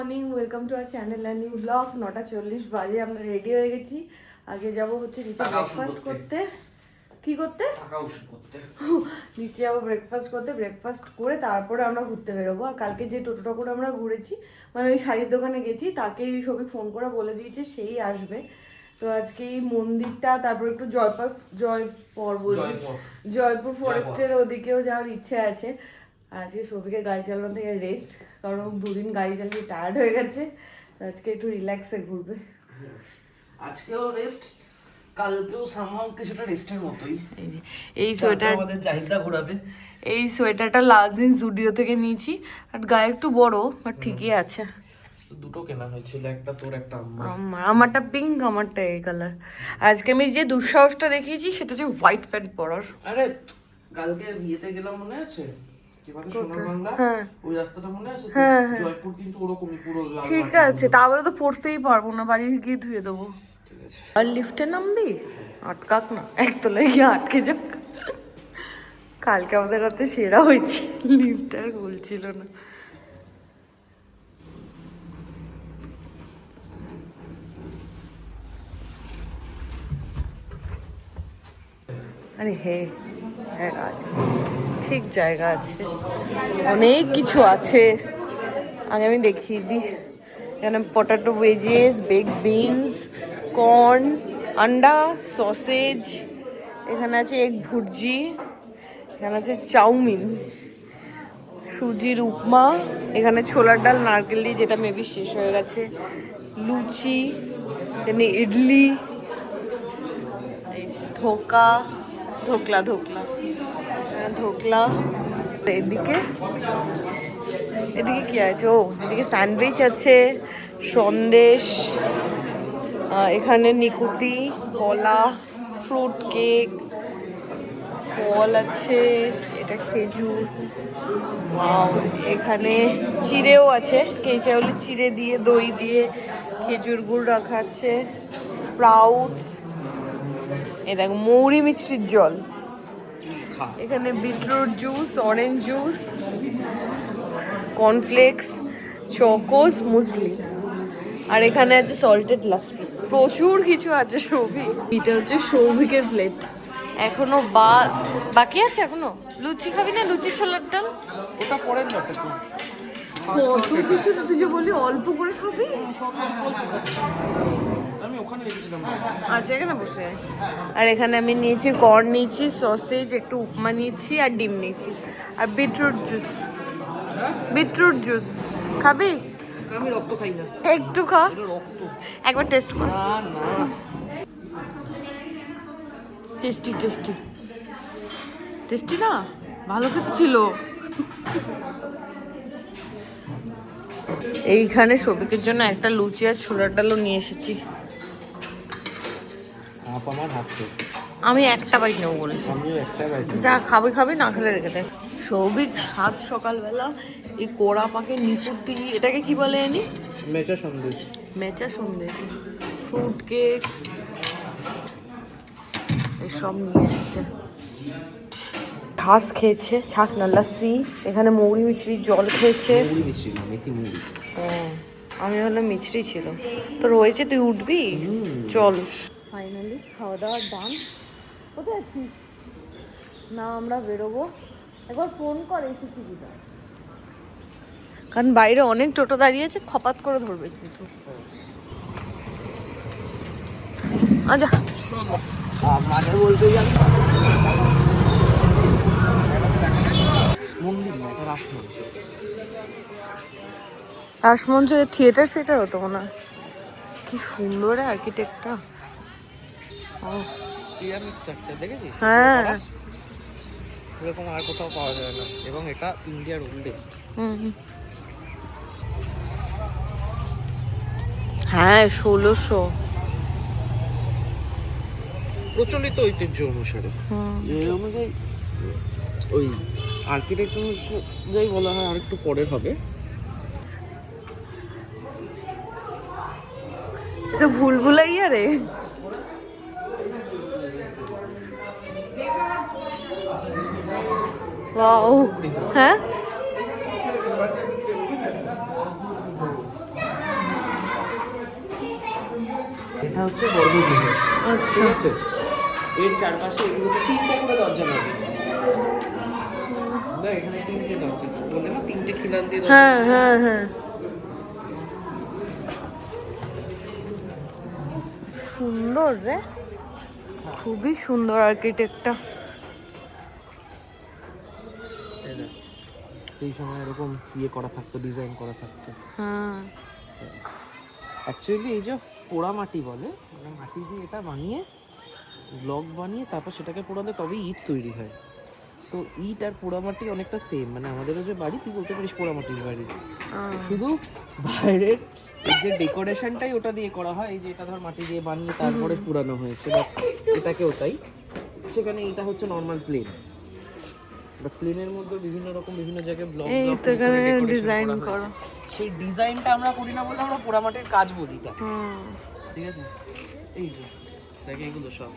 Morning, welcome to our channel and new blog. 9:40 বাজে, আমরা ready হয়ে গেছি। আগে যাবো হচ্ছে নিচে ব্রেকফাস্ট করতে। কি করতে? নিচে যাবো ব্রেকফাস্ট করতে। ব্রেকফাস্ট করে তারপরে আমরা ঘুরতে বেরোবো। আর কালকে যে টোটোটা করে আমরা ঘুরেছি, মানে ওই শাড়ির দোকানে গেছি, তাকেই সবই ফোন করে বলে দিয়েছে সেই আসবে। তো আজকে এই মন্দিরটা, তারপর একটু জয়পুর ফরেস্টের ওদিকেও যাওয়ার ইচ্ছে আছে। আর আজকে সৌভিকের গাড়ি চালানো থেকে রেস্ট, কারণ দুদিন গাড়ি চালিয়ে টায়ার্ড হয়ে গেছে। আজকে একটু রিল্যাক্সে ঘুরবে। আজকেও রেস্ট, কালকেও সামহাও কিছুটা রেস্টের মতোই। এই সোয়েটার আমাদের জাহিদা ঘোরাবে। এই সোয়েটারটা লাস্ট দিন জুডিও থেকে নিয়েছি। আর গায়ে একটু বড়, বাট ঠিকই আছে। দুটো কেনা হয়েছিল, একটা তোর একটা আমারটা পিঙ্ক, আমারটা এই কালার। আজকে আমি যে দুঃসাহসটা দেখিয়েছি সেটা হচ্ছে হোয়াইট প্যান্ট পরার। আরে কালকে বিয়েতে গেলাম, মনে আছে? ওই রাস্তাটা মনে আছে? জয়পুর কিন্তু ওরকমই পুরো লাল। ঠিক আছে, তাহলে তো পড়তেই পারবো না, বাড়ি গিয়ে ধুয়ে দেবো। আর লিফটে নামবি, আটকাক না, একতলায় গিয়ে আটকে যাক। কালকে আমাদের রাতে সেরা হয়েছে, লিফট আর বলছিল না। আরে হ্যাঁ, আছে, ঠিক জায়গা আছে, অনেক কিছু আছে। আগে আমি দেখিয়ে দিই। এখানে পটাটো ওয়েজেস, বেগ বিনস, কর্ন, আন্ডা, সসেজ, এখানে আছে এগ ভুর্জি, এখানে আছে চাউমিন, সুজির উপমা, এখানে ছোলার ডাল নারকেল দিয়ে, যেটা মেবি শেষ হয়ে গেছে, লুচি, এখানে ইডলি, ধোকলা, এদিকে কি আছে? ও, এদিকে স্যান্ডউইচ আছে, সন্দেশ, এখানে নিকুতি, কলা, ফ্রুট কেক, ফল আছে, এটা খেজুর, এখানে চিড়েও আছে, কেঁচা হলে চিড়ে দিয়ে, দই দিয়ে, খেজুর গুড় রাখা আছে, স্প্রাউটস, এই দেখো মৌরি মিষ্টির জল, এখানে beetroot juice, orange juice, cornflakes, chocos, muesli, আর এখানে আছে সল্টেড লাস্সি। প্রচুর কিছু আছে সৌভিক। এটা হচ্ছে সৌভিকের প্লেট, এখনো বাকি আছে। এখনো লুচি খাবি না? লুচি ছোলার ডাল ওটা পরে যাবে। কত কিছু না, তুই যে বলি অল্প করে খাবি। আমি ওখানে রেখেছিলাম। আচ্ছা, এখানে বসে। আর এখানে আমি নিয়েছি কর্ন, নিয়েছি সসেজ, একটু উপমা নিয়েছি, আর ডিম নিয়েছি, আর বিটরুট জুস। খাবি? আমি রক্ত খাই না। একটু খা, রক্ত একবার টেস্ট কর। না, টেস্টি না, ভালো খেতে ছিল। এইখানে সবিকের জন্য একটা লুচি আর ছোলার ডালও নিয়ে এসেছি। আমি একটা বাইট নেবো বলেছি। যা খাবি, না খেলে রেখে দে। সৌভিক সাত সকালবেলা এই কোড়া পাকে নিকুতি, এটাকে কি বলে এনি? মেচা সন্দেশ, ফ্রুট কেক, এসব নিয়ে এসেছে। ছাস খেয়েছে, ছাস না লাস্সি, এখানে মৌরি মিছরির জল খেয়েছে। আমি হলাম মিছরি ছিল তো রয়েছে। তুই উঠবি? চল। ফাইনালি খাওয়া দাওয়া ডান। কোথায় আছিস? না, আমরা বেরোবো। একবার ফোন করে এসেছি কিনা, কারণ বাইরে অনেক টোটো দাঁড়িয়ে আছে, খপাত করে ধরবে কিন্তু। আচ্ছা মাঝে বলতে গেলে মন্দির না, এটা রাসমঞ্চ। রাসমঞ্চ থিয়েটার হতো মনে হয়। কি সুন্দর আর্কিটেক্টটা। পিরামিড স্ট্রাকচার দেখেছিস? হ্যাঁ, এরকম আর কোথাও পাওয়া যায় না, এবং এটা ইন্ডিয়ার ওল্ডেস্ট। হ্যাঁ, 1600 প্রচলিত ঐতিহ্য অনুসারে, এই অনুযায়ী ওই আর্কিটেক্ট অনুযায়ী বলা হয় আর একটু পরের হবে। তো ভুলভুলাইয়া রে। ওয়াও, হ্যাঁ হচ্ছে গর্ভগৃহ। আচ্ছা ঠিক আছে, এর চারপাশে এগুলোতে 3টে করে দরজা লাগে। দেখ এখানে 3টে দরজা, বলতে না 3টে খিলান দিয়ে দরজা। হ্যাঁ হ্যাঁ হ্যাঁ, সুন্দর রে, খুবই সুন্দর আর্কিটেক্টটা। এই সময় এরকম ইয়ে করা থাকতো, ডিজাইন করা থাকতো। হ্যাঁ অ্যাকচুয়ালি এই যে পোড়া মাটি বলে, মানে মাটি দিয়ে এটা বানিয়ে ব্লক বানিয়ে তারপর সেটাকে পোড়ালে তবেই ইট তৈরি হয়। সো ইট আর পোড়ামাটি অনেকটা সেম, মানে আমাদেরও যে বাড়ি তুই বলতে পারিস পোড়ামাটির বাড়ি, শুধু বাইরের যে ডেকোরেশনটাই ওটা দিয়ে করা হয়। এই যে এটা ধর মাটি দিয়ে বানিয়ে তারপরে পুরানো হয়েছে, বা এটাকেও তাই। সেখানে এটা হচ্ছে নর্মাল প্লেন, বাট প্লেনের মধ্যে বিভিন্ন রকম বিভিন্ন জায়গায় ব্লক এই ব্লক তো এখানে ডিজাইন ডিজাইন করা করা। হয়েছে। সেই ডিজাইনটা আমরা করি না বলে আমরা পোড়ামাটির কাজ বলি এটা। ঠিক আছে, এই যে দেখ এগুলো সব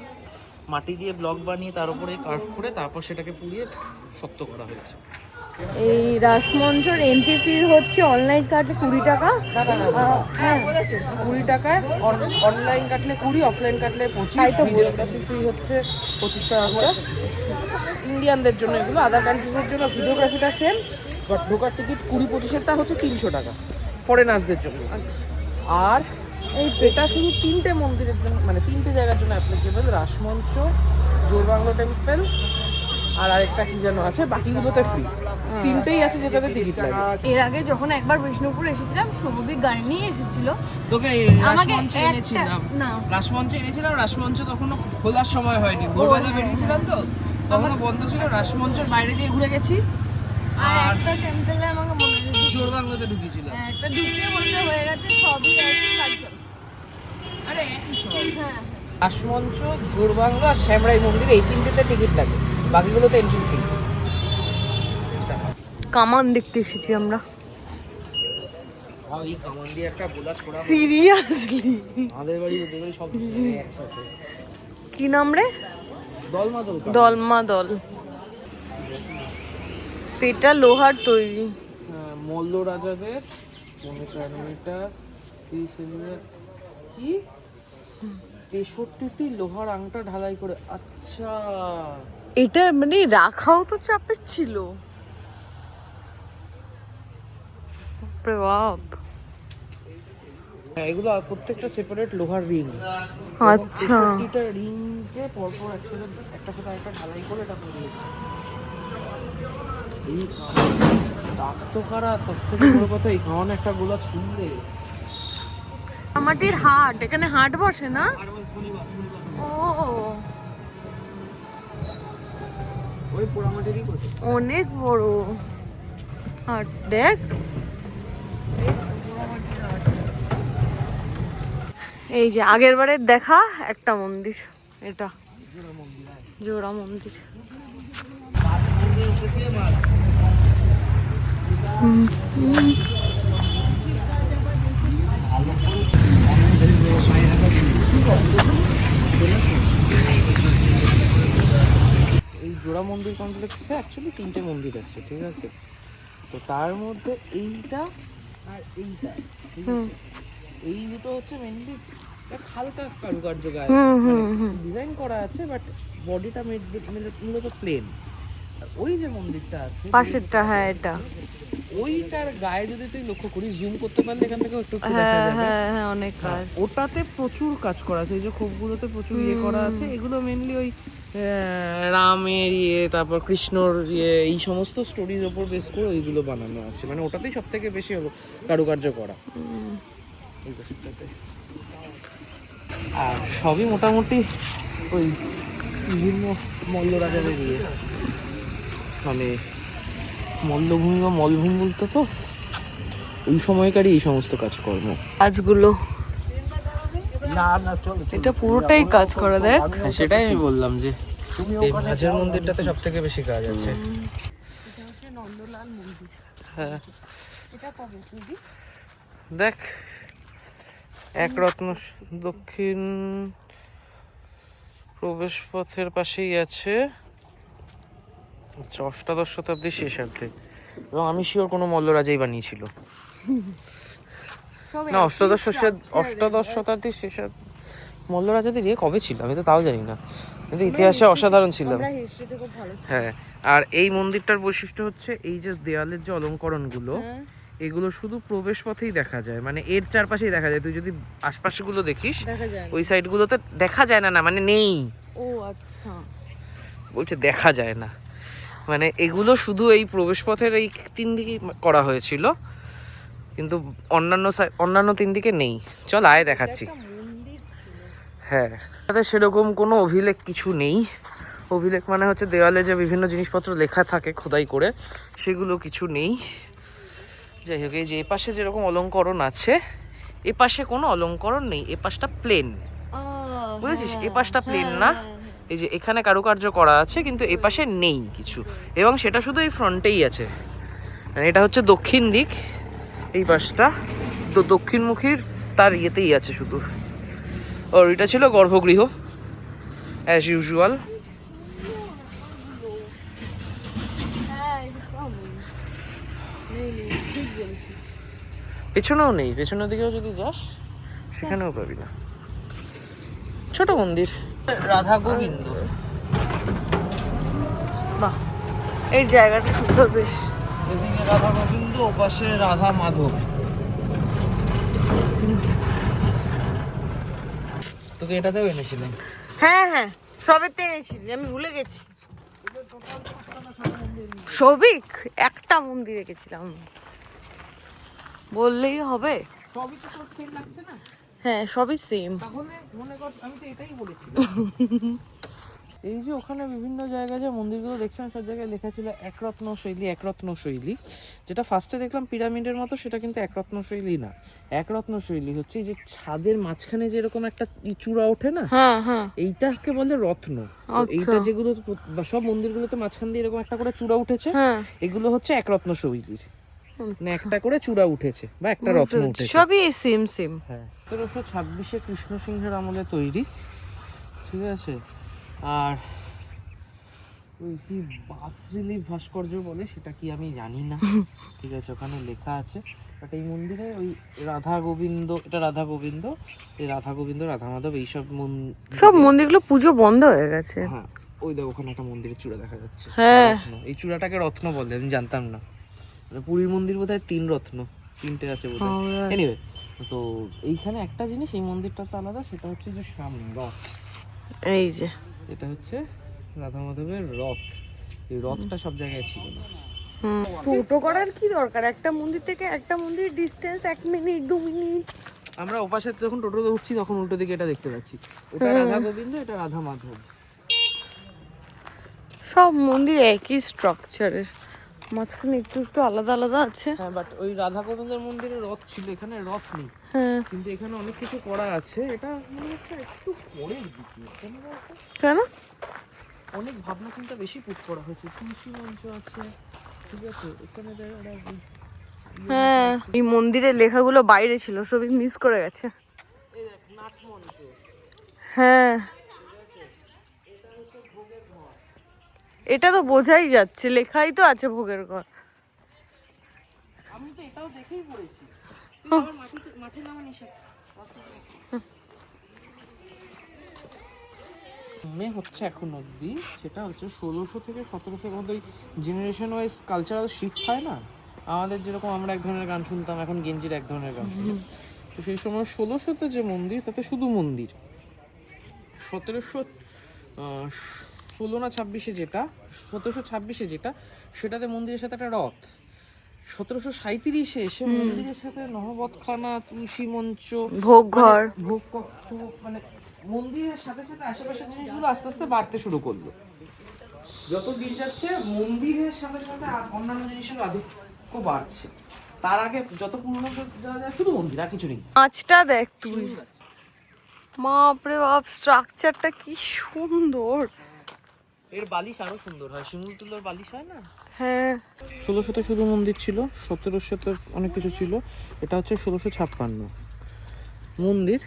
মাটি দিয়ে ব্লক বানিয়ে তার উপরে কার্ভ করে তারপর সেটাকে পুড়িয়ে শক্ত করা হয়েছে। এই রাসমঞ্চর এন্ট্রি ফি হচ্ছে অনলাইন কাটলে 20 টাকা। হ্যাঁ 20 টাকায়, অনলাইন কাটলে 20, অফলাইন কাটলে 25। ভিডিওগ্রাফি ফি হচ্ছে 25 টাকা করে ইন্ডিয়ানদের জন্য। এগুলো আদার কান্ট্রিজের জন্য ভিডিওগ্রাফিটা সেম, বাট ঢোকার টিকিট 20-25-এরটা হচ্ছে 300 টাকা ফরেনার্সদের জন্য। আর এটা শুধু 3টে মন্দিরের জন্য, মানে 3টে জায়গার জন্য অ্যাপ্লিকেবল। রাসমঞ্চ, জোরবাংলো টেম্পল আর আরেকটা কি যেন আছে, বাকিগুলোতে ফ্রি। 3টেই আছে যেটাতে টিকিট লাগে। এর আগে যখন একবার বিষ্ণুপুর এসেছিলাম, সৌভিক গাড়ি নিয়ে এসেছিল, তোকে রাসমঞ্চে এনেছিলাম, রাসমঞ্চে এনেছিলাম। রাসমঞ্চ তখনও খোলার সময় হয়নি, ভোরবেলা বেরিয়েছিলাম তো তখনও বন্ধ ছিল। রাসমঞ্চের বাইরে দিয়ে ঘুরে গেছি, আর একটা টেম্পলে আমাকে মনে হচ্ছে জোরবাংলোতে ঢুকেছিলাম। একটা ঢুকে মনে হয়ে গেছে সবই একই কালচার। আরে একই সব। হ্যাঁ, রাসমঞ্চ, জোরবাংলো আর শ্যামরাই মন্দির, এই 3টেতে টিকিট লাগে, বাকিগুলোতে এন্ট্রি ফ্রি। কামান দেখতে এসেছি আমরা। এই কামান দিয়ে একটা গোলা ছোড়া, সিরিয়াসলি? আমাদের বাড়ি ওদের বাড়ি সব একসাথে। কি নাম রে? দলমা দল। দলমা দল। এটা লোহার তৈরি। মল্ল রাজাদের 4 মিটার 30 কি 63টি লোহার আংটা ঢালাই করে। আচ্ছা, এটা মানে রাখাও তো চাপের ছিল। বাপ, এগুলো আর প্রত্যেকটা সেপারেট লোহার রিং। আচ্ছা, 63টা রিংকে পরপর একসাথে একটা সাথে একটা ঢালাই করে এটা তৈরি হয়েছে। এই দাগ তো কারা, তার থেকে বড় কথা এই কারণ একটা গোলা ছুঁড়লে। আমাটির হাট, এখানে হাট বসে না? ও, ওই পোড়ামাটিরই বসে। অনেক বড় হাট। দেখ এই যে আগের বারের দেখা একটা মন্দির, এটা জোড়া মন্দির। এই জোড়া মন্দির কমপ্লেক্সে অ্যাকচুয়ালি 3টে মন্দির আছে, ঠিক আছে? তো তার মধ্যে এইটা আর এইটা, ঠিক আছে? এই দুটো হচ্ছে মেনলি হালকা কারুকার্য গায়ে ডিজাইন করা আছে, বাট বডিটা মূলত প্লেন। আর ওই যে মন্দিরটা আছে পাশেরটা, হ্যাঁ এটা, ওইটার গায়ে যদি তুই লক্ষ্য করিস, জুম করতে পারলে এখান থেকে একটু দেখা হ্যাঁ যাবে। হ্যাঁ হ্যাঁ, অনেক কাজ। ওটাতে প্রচুর কাজ করা আছে, এই যে খোপগুলোতে প্রচুর ইয়ে করা আছে। এগুলো মেনলি ওই রামের ইয়ে, তারপর কৃষ্ণর ইয়ে, এই সমস্ত স্টোরির ওপর বেস করে ওইগুলো বানানো আছে। মানে ওটাতেই সব থেকে বেশি কারুকার্য করা এই বছরটাতে। আর সবই মোটামুটি ওই বিভিন্ন মল্ল রাজাদের ইয়ে, মানে মল্লভূমি বা মলভূমি বলতো, তো ওই সময়কারই এই সমস্ত কাজকর্ম। কাজগুলো এটা পুরোটাই কাজ করা, দেখ। হ্যাঁ, সেটাই আমি বললাম যে এই ভাজের মন্দিরটাতে সব থেকে বেশি কাজ আছে। হ্যাঁ দেখ, এক রত্ন দক্ষিণ প্রবেশ পথের পাশেই আছে। আচ্ছা, 8শ শতাব্দীর শেষার্ধে, এবং আমি শিওর কোনো মল্লরাজাই বানিয়েছিল না। 8শ শতাব্দীর মল্লরাজাদের ইয়ে কবে ছিল আমি তো তাও জানি না, কিন্তু ইতিহাসে অসাধারণ ছিল। হ্যাঁ, আর এই মন্দিরটার বৈশিষ্ট্য হচ্ছে এই যে দেওয়ালের যে অলঙ্করণগুলো, এগুলো শুধু প্রবেশ পথেই দেখা যায়, মানে এর চারপাশেই দেখা যায়। তুই যদি আশপাশগুলো দেখিস ওই সাইডগুলোতে দেখা যায় না, মানে নেই। ও আচ্ছা, বলছে দেখা যায় না, মানে এগুলো শুধু এই প্রবেশ পথের এই 3 দিকেই করা হয়েছিল, কিন্তু অন্যান্য 3 দিকে নেই। চল আয় দেখাচ্ছি। হ্যাঁ, তাদের সেরকম কোনো অভিলেখ কিছু নেই। অভিলেখ মানে হচ্ছে দেওয়ালে যে বিভিন্ন জিনিসপত্র লেখা থাকে খোদাই করে, সেগুলো কিছু নেই। যাই হোক, এই যে এপাশে যেরকম অলঙ্করণ আছে, এপাশে কোনো অলঙ্করণ নেই, এপাশটা প্লেন, বুঝেছিস? এপাশটা প্লেন না, এই যে এখানে কারুকার্য করা আছে, কিন্তু এপাশে নেই কিছু, এবং সেটা শুধু এই ফ্রন্টেই আছে। এটা হচ্ছে দক্ষিণ দিক, এই পাশটা দক্ষিণমুখীর তার ইয়েতেই আছে শুধু। আর এটা ছিল গর্ভগৃহ অ্যাজ ইউজুয়াল। পেছনেও নেই, পেছনের দিকেও যদি যাস সেখানেও পাবি না। ছোট মন্দির, রাধা গোবিন্দ। বাহ, এই জায়গাটা সুন্দর বেশ। এদিকে রাধা গোবিন্দ, ওপাশে রাধা মাধব। তোকে এটাতেও এনেছিলাম। হ্যাঁ হ্যাঁ, সবেতে এনেছিলি, আমি ভুলে গেছি। সবিক একটা মন্দিরে গেছিলাম, বললেই হবে। সবই তো তোর সেম লাগছে না? হ্যাঁ, সবই সেম। তাহলে মনে কর আমি তো এটাই বলেছি। এই যে ওখানে বিভিন্ন জায়গায় যে মন্দিরগুলো দেখছিলাম, সব জায়গায় লেখা ছিল একরত্ন শৈলী, একরত্ন শৈলী। যেটা ফার্স্টে দেখলাম পিরামিডের মতো, সেটা কিন্তু একরত্ন শৈলী না। একরত্ন শৈলী হচ্ছে যে ছাদের মাঝখানে যেরকম একটা চূড়া ওঠে না, হ্যাঁ হ্যাঁ, এইটাকে বলে রত্ন। এইটা যেগুলো সব মন্দিরগুলোতে মাঝখান দিয়ে এরকম একটা করে চূড়া উঠেছে, এগুলো হচ্ছে একরত্ন শৈলীর, মানে একটা করে চূড়া উঠেছে বা একটা রত্ন উঠেছে, সবই সেম সেম। হ্যাঁ, 1726-এ কৃষ্ণ সিংহের আমলে তৈরি, ঠিক আছে। আর ওই কি বাস রিলিফ ভাস্কর্য বলে সেটা কি আমি জানি না, ঠিক আছে, ওখানে লেখা আছে। বাট এই মন্দিরে ওই রাধা গোবিন্দ, এটা রাধা গোবিন্দ, এই রাধা গোবিন্দ, রাধা মাধব, এইসব সব মন্দিরগুলো পুজো বন্ধ হয়ে গেছে। হ্যাঁ, ওই দেখো ওখানে একটা মন্দিরের চূড়া দেখা যাচ্ছে। হ্যাঁ, এই চূড়াটাকে রত্ন বলে, আমি জানতাম না। পুরীর মন্দির বোধহয় 3 রত্ন, 3টে আছে বোধহয়। এনিওয়ে, তো এইখানে একটা জিনিস, এই মন্দিরটা তো আলাদা, সেটা হচ্ছে যে সামনে রথ। এই যে এটা হচ্ছে রাধা মাধবের রথ। এই রথটা সব জায়গায় ছিল না। টোটো করার কি দরকার? একটা মন্দির থেকে একটা মন্দির ডিস্টেন্স 1 মিনিট 2 মিনিট। আমরা ওপাশে যখন টোটোতে উঠছি তখন উল্টো দিকে এটা দেখতে পাচ্ছি, ওটা রাধা গোবিন্দ, এটা রাধা মাধব। সব মন্দির একই স্ট্রাকচারের, মাঝখানে একটু একটু আলাদা আলাদা আছে। হ্যাঁ, বাট ওই রাধা গোবিন্দের মন্দিরে রথ ছিল, এখানে রথ নেই। হ্যাঁ, কিন্তু এখানে অনেক কিছু করা আছে। এটা মনে হচ্ছে একটু পরের দিকে, কেন? অনেক ভাবনা চিন্তা বেশি পুট করা হয়েছে। তুলসী মঞ্চ আছে, ঠিক আছে, এখানে হ্যাঁ, এই মন্দিরের লেখাগুলো বাইরে ছিল, সবই মিস করে গেছে। এই দেখ নাট মঞ্চ। হ্যাঁ, এটা তো বোঝাই যাচ্ছে, লেখাই তো আছে ভোগের ঘর। আমি তো এটাও দেখেই পড়েছি। মাঠে নামা নিষেধ মনে হচ্ছে এখন অব্দি, সেটা হচ্ছে 1600 থেকে 1700-এর মধ্যে জেনারেশন ওয়াইজ কালচারাল শিফট হয় না। আমাদের যেরকম আমরা এক ধরনের গান শুনতাম, এখন গেঞ্জির এক ধরনের গান শুনি। তো সেই সময় 1600-তে যে মন্দির, তাতে শুধু মন্দির। 1716 না 26-এ যেটা, 1726-এ যেটা, সেটাতে মন্দিরের সাথে একটা রথ। 1737-এ এসে মন্দিরের সাথে নহবতখানা, তুলসী মঞ্চ, ভোগ ঘর, ভোগ কক্ষ, মানে মন্দিরের সাথে সাথে আশেপাশের জিনিসগুলো আস্তে আস্তে বাড়তে শুরু করলো। যত দিন যাচ্ছে মন্দিরের সাথে সাথে অন্যান্য জিনিসের আধিক্য বাড়ছে। তার আগে যত পুরনো যাওয়া যায় শুধু মন্দির, আর কিছু নেই। মাছটা দেখ তুই, বাপরে বাপ, স্ট্রাকচারটা কি সুন্দর। এর বালিশ আরো সুন্দর হয়, শিমুল তুলোর বালিশ হয় না। হ্যাঁ, 1600-তে শুধু মন্দির ছিল, 1700-তে অনেক কিছু ছিল। এটা হচ্ছে 1656 মন্দির।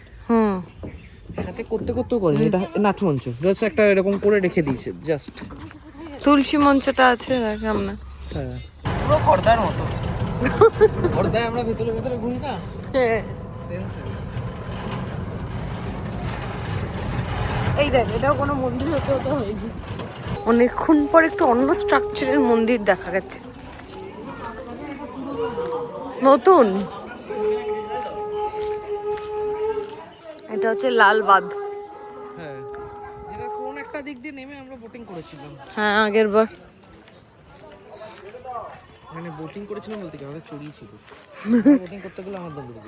সাথে করতে করতেও করেনি, এটা নাটমঞ্চ, জাস্ট একটা এরকম করে রেখে দিয়েছে, জাস্ট। তুলসী মঞ্চটা আছে দেখলাম না। হ্যাঁ, পুরো খর্দার মতো। খর্দায় আমরা ভেতরে ভেতরে ঘুরি না, হ্যাঁ, সেম সেম। এই দেখ, এটাও কোনো মন্দির হতে হতে হয়নি। অনেকক্ষণ পর একটু অন্য স্ট্রাকচারের মন্দির দেখা গেছে, নতুন। এটা হচ্ছে লালবাদ। হ্যাঁ, যেটা কোন একটা দিক দিয়ে নেমে আমরা বোটিং করেছিলাম। হ্যাঁ, আগের বার। মানে বোটিং করেছিলাম বলতে কি, আমরা চড়িয়েছিল। বোটিং করতে গেলে আমার দম বেরিয়ে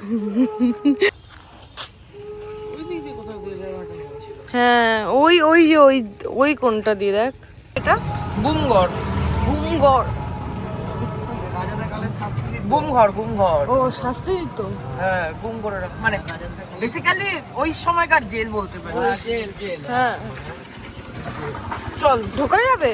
ওই দিক দিয়ে কোথাও ঘুরে যাওয়া ছিল। হ্যাঁ, ওই ওই যে ওই ওই কোনটা দিয়ে দেখ, এটা বুমগড়। ভূমগড়। বুমঘর। ও, শাস্তি দিত। হ্যাঁ, বুমগড়ের মানে বেসিক্যালি ওই সময়কার জেল বলতে পারি। হ্যাঁ, চল ঢোকা যাবে?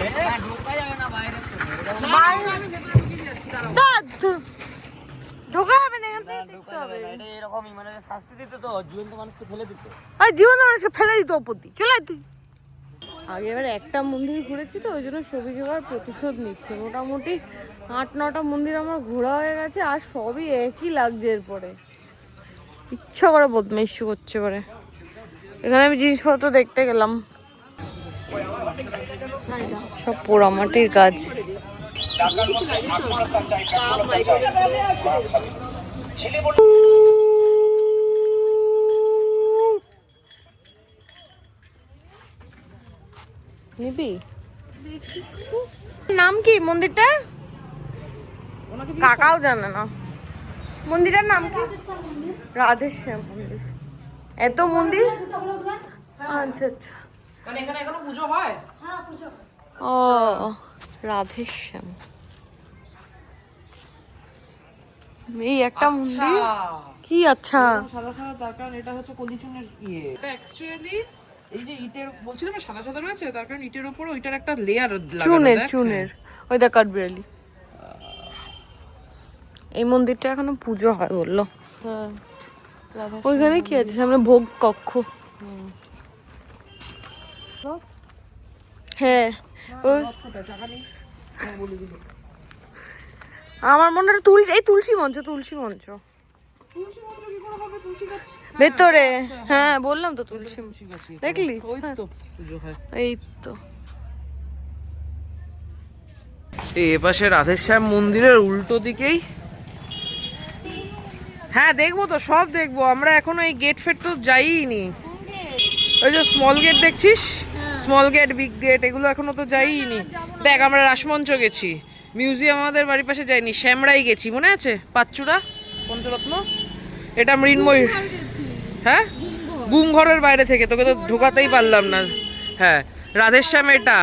ঢোকা যাবে না, এখান থেকে দেখতে হবে। এরকমই মানে শাস্তি দিত, তো জীবন্ত মানুষকে ফেলে দিত। আর জীবন মানুষকে ফেলে দিত অপত্তি। চলে আয় তুই। আগে এবার একটা মন্দির ঘুরেছি তো, ওই জন্য সবুজ এবার প্রতিশোধ নিচ্ছে। মোটামুটি 8-9টা মন্দির আমার ঘোরা হয়ে গেছে, আর সবই একই লাগছে। এরপরে ইচ্ছা করে বদমাইশি করছে পারে। এখানে আমি জিনিসপত্র দেখতে গেলাম, সব পোড়ামাটির কাজ। নিবি? নাম কি মন্দিরটা? কাকাও জানে না মন্দিরের নাম কি। রাধেশ্যাম মন্দির। এত মন্দির? আচ্ছা আচ্ছা। মানে এখানে এখনো পুজো হয়? ও, রাধেশ্যাম। এই একটা মন্দির। কি আচ্ছা? সাদা সাদা, তার কারণ এটা হচ্ছে কলিচুনের ইয়ে। এটা অ্যাকচুয়ালি এই যে ইটের বলছিলাম না সাদা সাদা রয়েছে, তার কারণ ইটের উপর ওইটার একটা লেয়ার লাগানো। চুনের। ওই দেখ কাঠবিড়ালি। এই মন্দিরটা এখনো পুজো হয় বললো। হ্যাঁ, ওইখানে কি আছে? সামনে ভোগ কক্ষ। হ্যাঁ, ওই আমার মনে হয় তুলসী মঞ্চ। ভেতরে। হ্যাঁ, বললাম তো তুলসী। দেখলি? ওই তো পুজো হয়। এই তো। এই পাশে রাধেশ্যাম মন্দিরের উল্টো দিকেই। হ্যাঁ, দেখবো তো, সব দেখবো। আমরা এখনো এই গেট ফেট তো যাইনি। ওই যে স্মল গেট দেখছিস, স্মল গেট, বিগ গেট, এগুলো এখনো তো যাইনি। দেখ, আমরা রাসমঞ্চ গেছি, মিউজিয়াম আমাদের বাড়ির পাশে যাইনি, শ্যামরাই গেছি, মনে আছে? পাঁচচূড়া, পঞ্চরত্ন, এটা মৃন্ময়ী। হ্যাঁ, বুমঘরের বাইরে থেকে তোকে তো ঢোকাতেই পারলাম না। হ্যাঁ, রাধেশ্যাম। এটা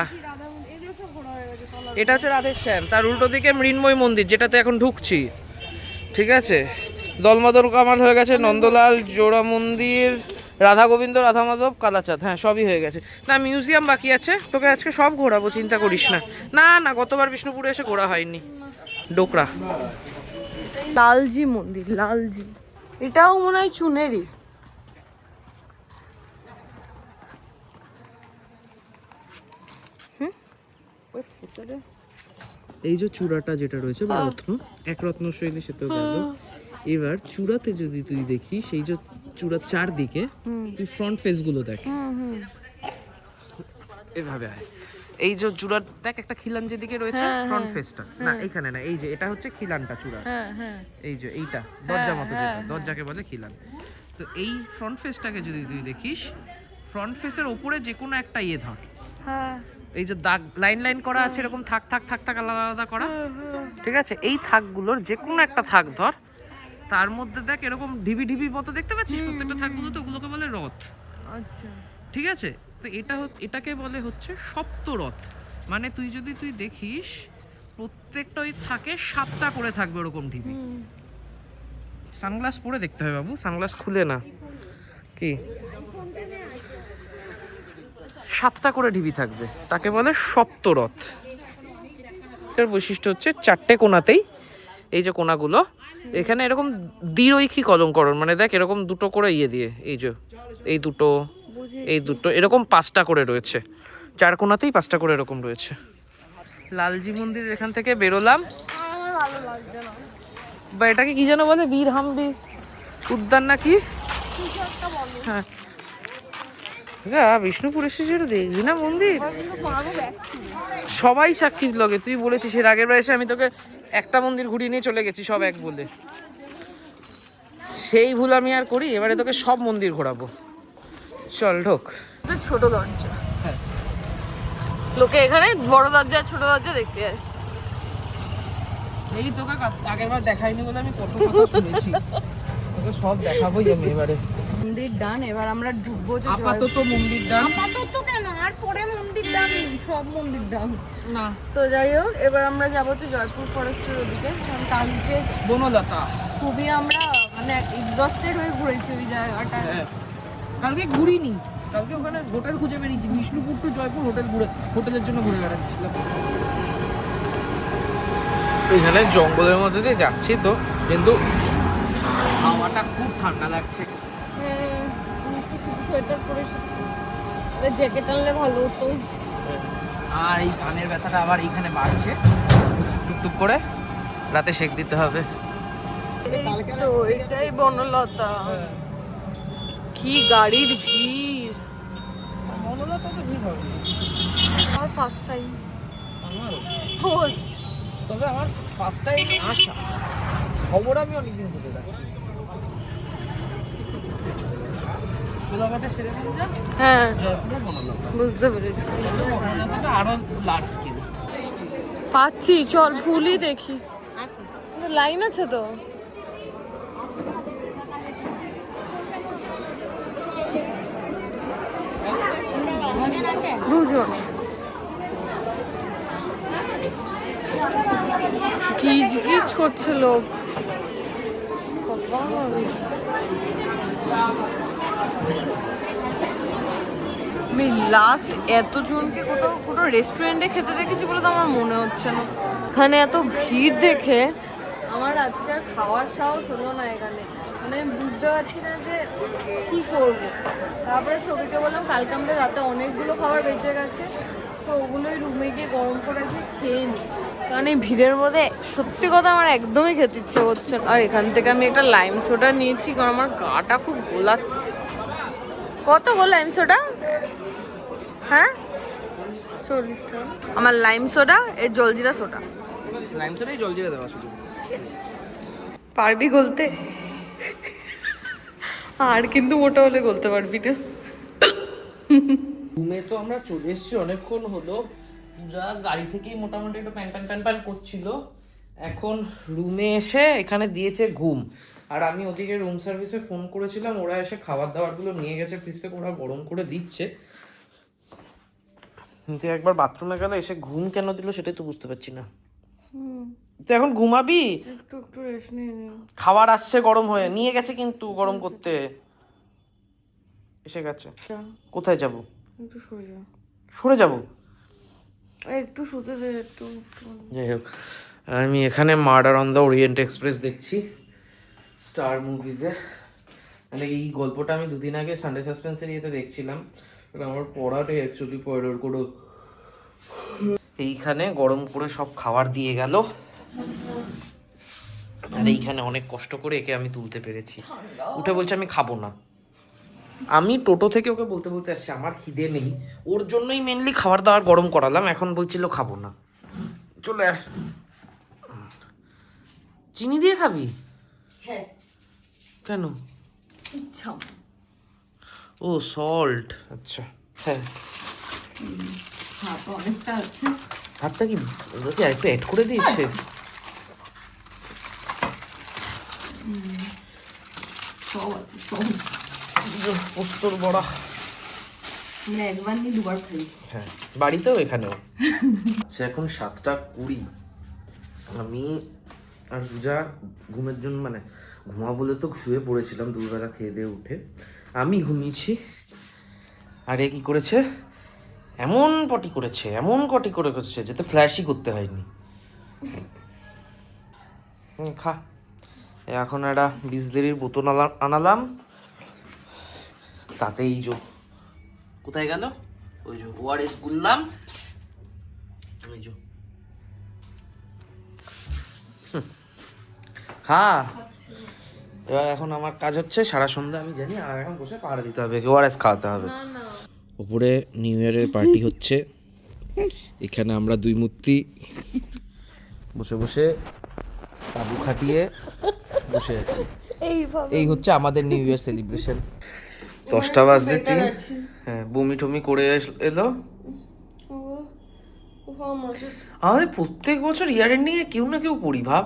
হচ্ছে রাধেশ্যাম, তার উল্টো দিকে মৃন্ময় মন্দির, যেটাতে এখন ঢুকছি। ঠিক আছে, দলমাদল কামাল হয়ে গেছে, নন্দলাল, জোড়া মন্দির, রাধা গোবিন্দ, রাধা মাধব, কালাচাঁদ, হ্যাঁ সবই হয়ে গেছে। না, মিউজিয়াম বাকি আছে, তোকে আজকে সব ঘোরাবো, চিন্তা করিস না। না না, গতবার বিষ্ণুপুরে এসে ঘোরা হয়নি। ডোকরা লালজি মন্দির, লালজি। এটাও মনে হয় চুনেরই। এই যে চূড়াটা যেটা রয়েছে বা রত্ন, এক রত্ন শৈলী, সেটা গেল। এবার চূড়াতে যদি তুই দেখিস, সেই যে চূড়ার চারদিকে তুই ফ্রন্ট ফেস গুলো দেখ, এভাবে আয়। এই যে চূড়ার দেখ, একটা খিলান যেদিকে রয়েছে, ফ্রন্ট ফেসটা না, এইখানে না, এই যে এটা হচ্ছে খিলানটা চূড়া। এই যে এইটা দরজা মতো, যেটা দরজাকে বলে খিলান। তো এই ফ্রন্ট ফেসটাকে যদি তুই দেখিস, ফ্রন্ট ফেসের ওপরে যে কোনো একটা ইয়ে ধর, এই যে দাগ লাইন করা আছে, এরকম থাক আলাদা আলাদা করা, ঠিক আছে? এই থাকগুলোর যে কোনো একটা থাক ধর, তার মধ্যে দেখ এরকম ঢিবি মতো দেখতে পাচ্ছিস প্রত্যেকটা থাকগুলো, তো ওগুলোকে বলে রথ। আচ্ছা, ঠিক আছে, তো এটাকে বলে হচ্ছে সপ্তরথ। মানে তুই দেখিস, প্রত্যেকটা ওই থাকে 7টা করে থাকবে ওরকম ঢিবি। সানগ্লাস পরে দেখতে হবে বাবু, সানগ্লাস খুলে না। কি 7টা করে ঢিবি থাকবে, তাকে বলে সপ্তরথ। এটার বৈশিষ্ট্য হচ্ছে 4টে কোণাতেই, এই যে কোণাগুলো, এখানে এরকম দ্বিরৈখিক অলঙ্করণ, মানে দেখ এরকম দুটো করে ইয়ে দিয়ে, এই যে এই দুটো এরকম 5টা করে রয়েছে, 4 কোণাতেই 5টা করে এরকম রয়েছে। লালজি মন্দির এখান থেকে বেরোলাম। বা এটাকে কি যেন বলে, বীর হামবি উদ্যান নাকি? হ্যাঁ, যা বিষ্ণুপুর এসেছিল দেখবি না মন্দির, সবাই সাক্ষী লগে। তুই বলেছিস এর আগের বার এসে আমি তোকে একটা মন্দির ঘুরিয়ে নিয়ে চলে গেছি সব এক বলে, সেই ভুল আমি আর করি? এবারে তোকে সব মন্দির ঘোরাবো, চল ঢোক। ছোট দরজা, লোকে এখানে বড় দরজা ছোট দরজা দেখতে যায়। এই তোকে আগের বার দেখাইনি বলে আমি কত কথা শুনেছি, তোকে সব দেখাবোই আমি এবারে। মন্দির ডান, এবার আমরা ঢুকবো। আপাতত মন্দির ডান। আপাতত কেন, আর পরে মন্দির ডান, সব মন্দির ডান না তো যাই হোক, এবার আমরা যাবো তো জয়পুর ফরেস্টের ওদিকে, কারণ কালকে বনলতা খুবই আমরা মানে এক্সস্টেড হয়ে ঘুরেছি ওই জায়গাটা। কালকে ঘুরিনি, কালকে ওখানে হোটেল খুঁজে বেরিয়েছি, বিষ্ণুপুর টু জয়পুর হোটেলের জন্য ঘুরে বেড়াচ্ছিলাম। এখানে জঙ্গলের মধ্যে দিয়ে যাচ্ছি তো, কিন্তু হাওয়াটা খুব ঠান্ডা লাগছে। সোয়েটার পরে এসেছি, জ্যাকেট আনলে ভালো হতো। আর এই কানের ব্যথাটা আবার এইখানে বাড়ছে, টুকটুক করে রাতে সেক দিতে হবে। তো এটাই বনলতা, কি গাড়ির ভিড়। বনলতা তো ভিড় হবে, আর ফার্স্ট টাইম তবে আমার ফার্স্ট টাইম আসা, খবর আমি অনেকদিন ধরে রাখি। কোলাঘাটে সেরেগঞ্জ, হ্যাঁ জয়পুরে বনলতা, বুঝতে পেরেছি। বনলতাটা আরো লার্জ স্কেল। পাচ্ছি, চল ফুলই দেখি। লাইন আছে তো, দুজন গিজ গিজ করছে লোক। আমি লাস্ট এতজনকে কোথাও কোনো রেস্টুরেন্টে খেতে দেখেছি বলে তো আমার মনে হচ্ছে না। এখানে এত ভিড় দেখে আমার আজকে আর খাওয়ার সাহস হলো না এখানে, মানে আমি বুঝতে পারছি না যে কি করব। তারপরে সবাইকে বললাম কালকে আমাদের রাতে অনেকগুলো খাবার বেঁচে গেছে, তো ওগুলোই রুমে গিয়ে গরম করে খেয়ে নিই, কারণ এই ভিড়ের মধ্যে সত্যি কথা আমার একদমই খেতে ইচ্ছে করছে। আর এখান থেকে আমি একটা লাইম সোডা নিয়েছি, কারণ আমার গাটা খুব গোলাচ্ছে। কত গো লাইম সোডা? হ্যাঁ 40 টাকা। আমার লাইম সোডা, এর জলজিরা সোডা। লাইম সোডাই জলজিরা দেওয়া শুধু। পারবি গলতে? আর কিন্তু মোটা হলে গলতে পারবি না। রুমে তো আমরা চলে এসেছি অনেকক্ষণ হলো, পূজা গাড়ি থেকেই মোটামুটি একটু প্যান করছিল। এখন রুমে এসে এখানে দিয়েছে ঘুম, আর আমি ওদিকে রুম সার্ভিসে ফোন করেছিলাম, ওরা এসে খাবার দাবারগুলো নিয়ে গেছে ফ্রিজ থেকে, ওরা গরম করে দিচ্ছে। কিন্তু একবার বাথরুমে গেলে এসে ঘুম কেন দিল সেটাই তো বুঝতে পারছি না। তো এখন ঘুমাবি? একটু রেস্ট নিয়ে নে। খাবার আসছে গরম হয়ে, নিয়ে গেছে কিন্তু গরম করতে এসে গেছে। কোথায় যাব? একটু সরে যা। সরে যাব? একটু শুতে দে একটু। যাই হোক, আমি এখানে murder on the Orient express দেখছি স্টার মুভিজে। মানে এই গল্পটা আমি দুদিন আগে সানডে সাসপেন্সের ইয়েতে দেখছিলাম, আমার পড়াটাই অ্যাকচুয়ালি পড়ার কোনো। এইখানে গরম করে সব খাবার দিয়ে গেল, আর এইখানে অনেক কষ্ট করে একে আমি তুলতে পেরেছি। উঠে বলছে আমি খাবো না। আমি টোটো থেকে ওকে বলতে বলতে আসছি আমার খিদে নেই, ওর জন্যই মেনলি খাবার দাবার গরম করালাম। এখন বলছিল খাবো না। চলে আস। চিনি দিয়ে খাবি? হ্যাঁ কেন? ইচ্ছা। ও সল্ট, আচ্ছা। হ্যাঁ হ্যাঁ তো অনেকটা আছে। হাতটা কি ওদেরকে একটু অ্যাড করে দিয়েছে? সব আছে সব। পোস্তর বড়া মানে একবার নিয়ে দুবার খাই। হ্যাঁ, বাড়িতেও এখানেও। আচ্ছা এখন 7:20, আমি আর পূজা ঘুমের জন্য মানে ঘুমা বলে তো শুয়ে পড়েছিলাম দুবেলা খেয়ে দিয়ে উঠে। আমি ঘুমিয়েছি, আর এ কি করেছে, এমন পটি করেছে যাতে ফ্ল্যাশই করতে হয়নি। খা। এখন একটা বিসলেরির বোতল আনালাম, তাতে এই যে কোথায় গেল ওই যে ওআরএস গুললাম, ওই যে খা। এবার এখন আমার কাজ হচ্ছে সারা সন্ধ্যা আমি জানি, আর এখন বসে পাহাড়ে দিতে হবে, ওআরএস খাওয়াতে হবে। না না উপরে নিউ ইয়ারের পার্টি হচ্ছে, এখানে আমরা দুই মূর্তি বসে বসে তাবু খাটিয়ে বসে আছি। এই হচ্ছে আমাদের নিউ ইয়ার সেলিব্রেশন। 10টা বাজতে 3। হ্যাঁ, বমি টমি করে এলো। আমাদের প্রত্যেক বছর ইয়ার এন্ডিংয়ে কেউ না কেউ পড়ি ভাব।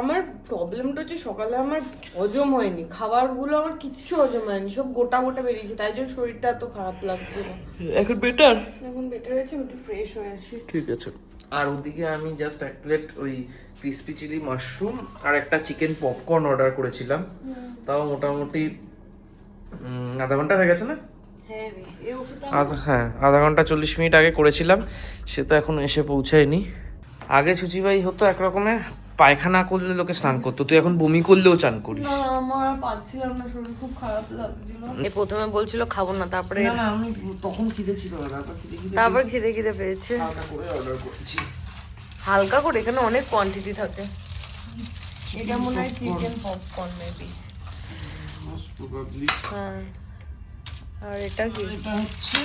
আমার প্রবলেমটা হচ্ছে সকালে আমার হজম হয়নি, খাবারগুলো আমার কিচ্ছু হজম হয়নি, সব গোটা গোটা বেরিয়েছে, তাই জন্য শরীরটা এত খারাপ লাগছে। এখন বেটার? এখন বেটার হয়েছে, আমি একটু ফ্রেশ হয়ে আছি। ঠিক আছে। আর ওদিকে আমি জাস্ট এক প্লেট ওই ক্রিসপি চিলি মাশরুম আর একটা চিকেন পপকর্ন অর্ডার করেছিলাম। তাও মোটামুটি আধা ঘন্টা হয়ে গেছে না? হ্যাঁ, আধা ঘন্টা 40 মিনিট আগে করেছিলাম, সে তো এখন এসে পৌঁছায়নি। আগে সুচিবাই হতো এক রকমের, পায়খানা করলে লোকে স্নান করতো, তুই এখন বমি করলেও চান করিস। না, আমার পাচ্ছিলাম না, শরীর খুব খারাপ লাগছিল। এ প্রথমে বলছিল খাবো না, তারপরে না আমি তখন খিদে ছিল, তারপর খিদে পেয়েছে, হালকা করে অর্ডার করেছি। হালকা করে, এখানে অনেক কোয়ান্টিটি থাকে। এটা মনে হয় chicken popcorn maybe. Most probably. হ্যাঁ, আর এটা কি? এটা হচ্ছে,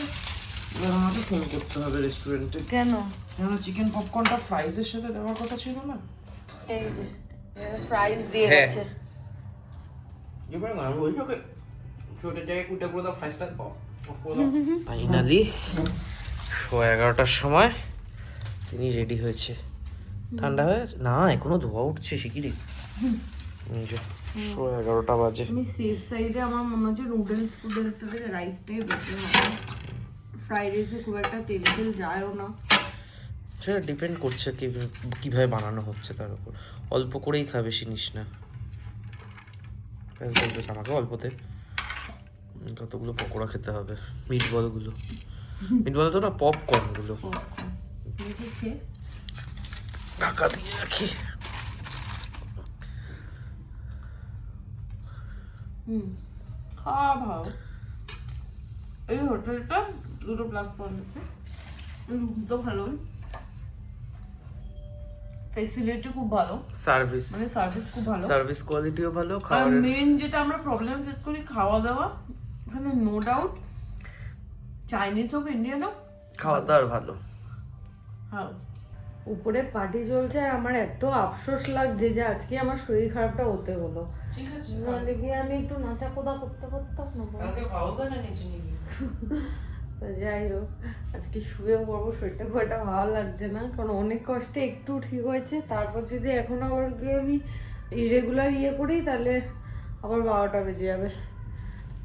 এবার আমাকে ফোন করতে হবে রেস্টুরেন্টে। কেন? কেন চিকেন পপকর্নটা ফ্রাইজের সাথে দেওয়ার কথা ছিল না? এই যে ফ্রাইজ দিয়ে হ্যাঁ। গেছে। এবার না ওই ওকে ছোটের জায়গায় কুইটা করে দাও, ফ্রাইজটা পাও। ফাইনালি 11:30টার সময় তিনি রেডি হয়েছে। ঠান্ডা হয়ে না, এখনো ধোয়া উঠছে শিগগিরই। 11:30 বাজে। আমি সেফ সাইডে, আমার মনে হচ্ছে নুডলস ফুডলস থেকে রাইসটাই বেশি হবে। ফ্রাইড রাইসে খুব একটা তেল যায়ও না। সেটা ডিপেন্ড করছে কিভাবে বানানো হচ্ছে তার উপর। অল্প করেই খা, বেশি নিস না। বেশ আমাকে অল্পতে কতগুলো পকোড়া খেতে হবে। মিটবল তো না, পপকর্নগুলো ঢাকা দিয়ে রাখি। খাওয়া ভালো। এই হোটেলটা 2+ পয়েন্ট আছে, তো ভালো, ফেসিলিটি খুব ভালো, সার্ভিস খুব ভালো, সার্ভিস কোয়ালিটিও ভালো। আর খাবার মেন যেটা আমরা প্রবলেম ফেস করি খাওয়া দাওয়া, এখানে নো ডাউট চাইনিজ হোক ইন্ডিয়ান হোক খাওয়া দাওয়ার ভালো। হ্যাঁ, উপরে পার্টি চলছে আর আমার এত আফসোস লাগছে যে আজকে আমার শরীর খারাপটা হতে হলো। ঠিক আছে, নাহলে গিয়ে আমি একটু নাচা কোদা করতে পারতাম না। কালকে পাওগা না নিচে নিবি। তো যাই হোক, আজকে শুয়ে পড়বো, শরীরটা খুব একটা ভালো লাগছে না, কারণ অনেক কষ্টে একটু ঠিক হয়েছে। তারপর যদি এখন আবার গিয়ে আমি ইরেগুলার করি তাহলে আবার 12টা বেজে যাবে।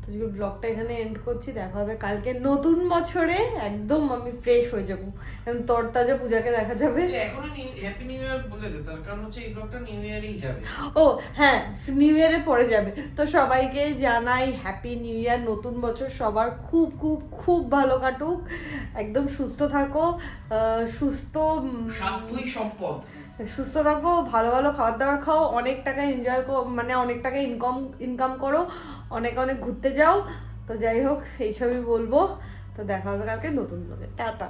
তো আজকে ব্লগটা এখানে এন্ড করছি, দেখা হবে কালকে নতুন বছরে। একদম আমি ফ্রেশ হয়ে যাবো, তরতাজা পূজাকে দেখা যাবে। এখনো হ্যাপি নিউ ইয়ার বলে দে, তার কারণ হচ্ছে এই ব্লগটা নিউ ইয়ারেই যাবে। ও হ্যাঁ, নিউ ইয়ারের পরে যাবে। তো সবাইকে জানাই হ্যাপি নিউ ইয়ার। নতুন বছর সবার খুব খুব খুব ভালো কাটুক, একদম সুস্থ থাকো, স্বাস্থ্যই সম্পদ। সুস্থ থাকো, ভালো ভালো খাবার দাবার খাও, অনেক টাকা এনজয় মানে অনেক টাকা ইনকাম করো, অনেক অনেক ঘুরতে যাও। তো যাই হোক, এইসবই বলবো। তো দেখা হবে কালকে নতুন ব্লগে। টাটা।